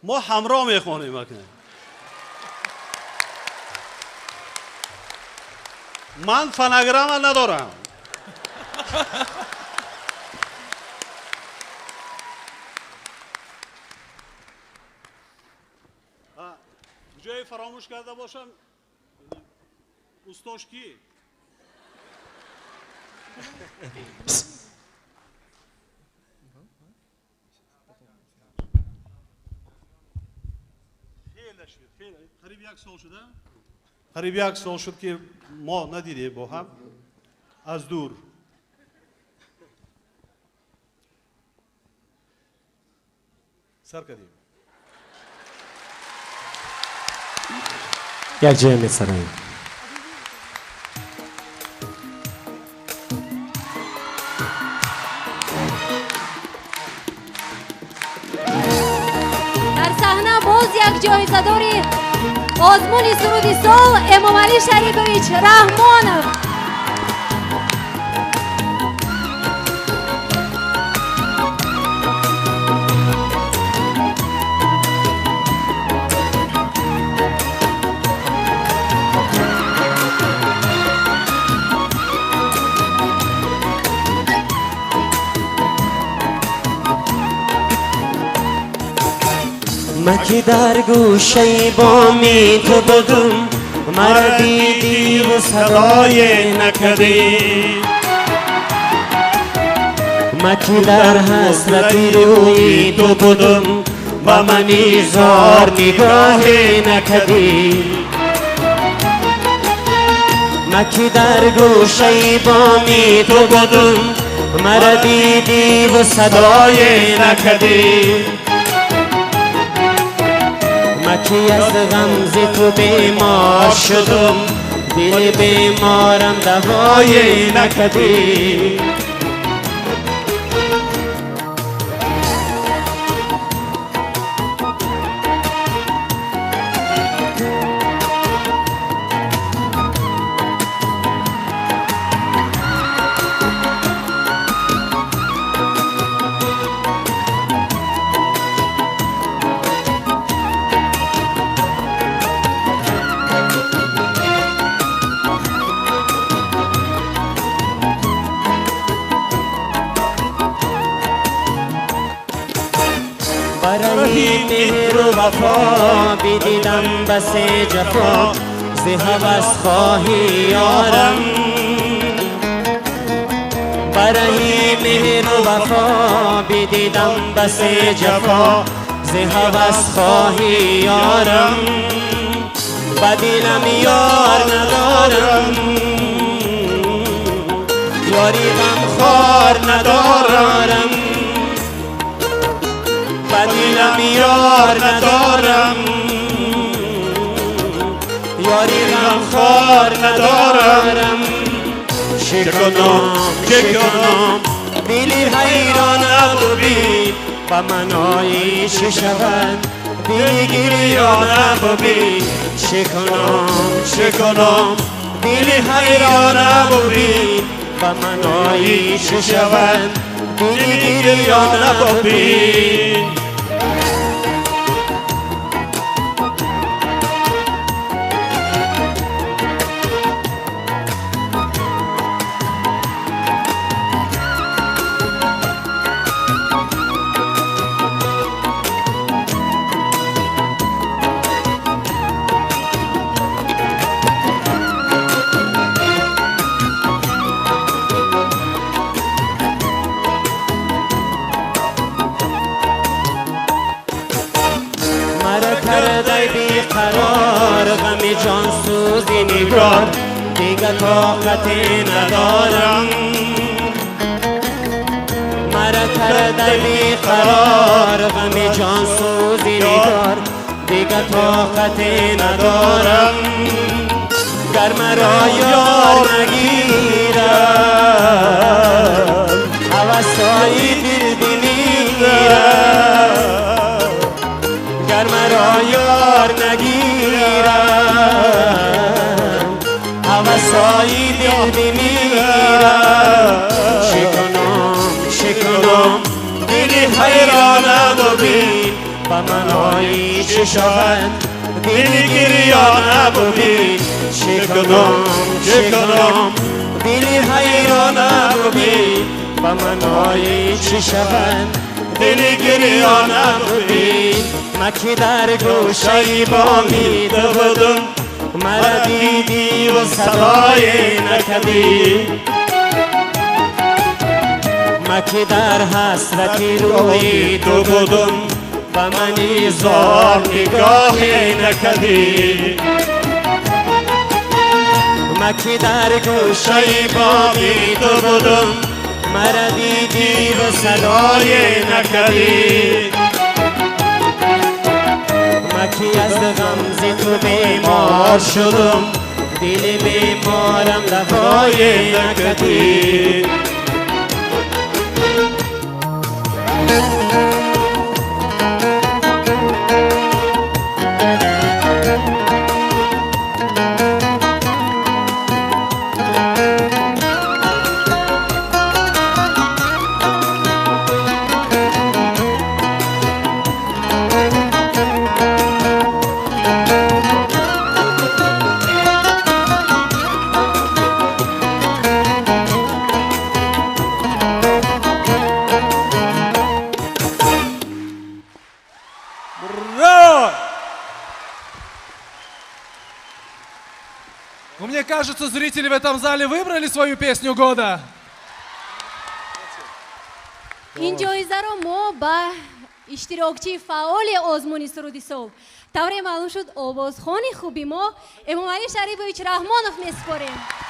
ما همراه میخوانیم اکنون. من فنگرام ندارم. جای فراموش کرده باشم استاش کی؟ قریب یک سال شده؟ قریب یک سال شد که ما ندیدیم با هم از دور. سر کردیم. یک جای می‌سراییم. در صحنه باز یک جایزه داری آزمون سرودی سال امام علی شریفویچ رحمان. من که در گوشه بامی تو بودم، مرا دیدی و صدای نکردی. من که در حسرت روی تو بودم، با من ایزار نگاهی نکردی. من که در گوشه بامی تو بودم، مرا دیدی و صدای نکردی. که از غمز تو بیمار شدم، دل بیمارم دوای نکردی. برای مهر و وفا بدیدم بس جفا، ز هوس خواهی یارم. برای مهر و وفا بدیدم بس جفا، ز هوس خواهی یارم. بدیلم یار ندارم، یاری غمخوار ندارم. بدیلم یار ندارم، یاری غمخوار ندارم. چه کنم دلی حیران ببین، و من آیش شود دلی گریان ببین. چه کنم دلی حیران ببین، و من آیش شود دلی گریان ببین. کرده بیقرار غم جان سوزی نگار، دیگه طاقتی ندارم. مرا کرده بیقرار غم جان سوزی نگار، دیگه طاقتی ندارم. گر مرا یار نگیرم هوسای دل بمیرم. گر مرا یار نگیرم هوسای دل بمیرم. چه کنم دل حیرانم ببین، با منایی چه شوند دل گریان ببین چه کنم دل حیران ببین با منایی چه شوند دل گریان ببین ما که در گوشه بامیده بودم مرا دیدی و صدای نکردی ما که در حسرتی روی تو بودم و منی زار نگاهی نکردی ما که در گوشه بامی تو بودم مرا دیدی و صدای نکردی ما که از غمز تو بیمار شدم دل بیمارم دوای نکردی Мне кажется, зрители в этом зале выбрали свою песню года. این جایزه رو ما به اشتراکچی فعال آزمون سرودی صبح طوری معلوم شد آوازخوان خوبی ما امام علی شریفویچ رحمانوف میسپاریم.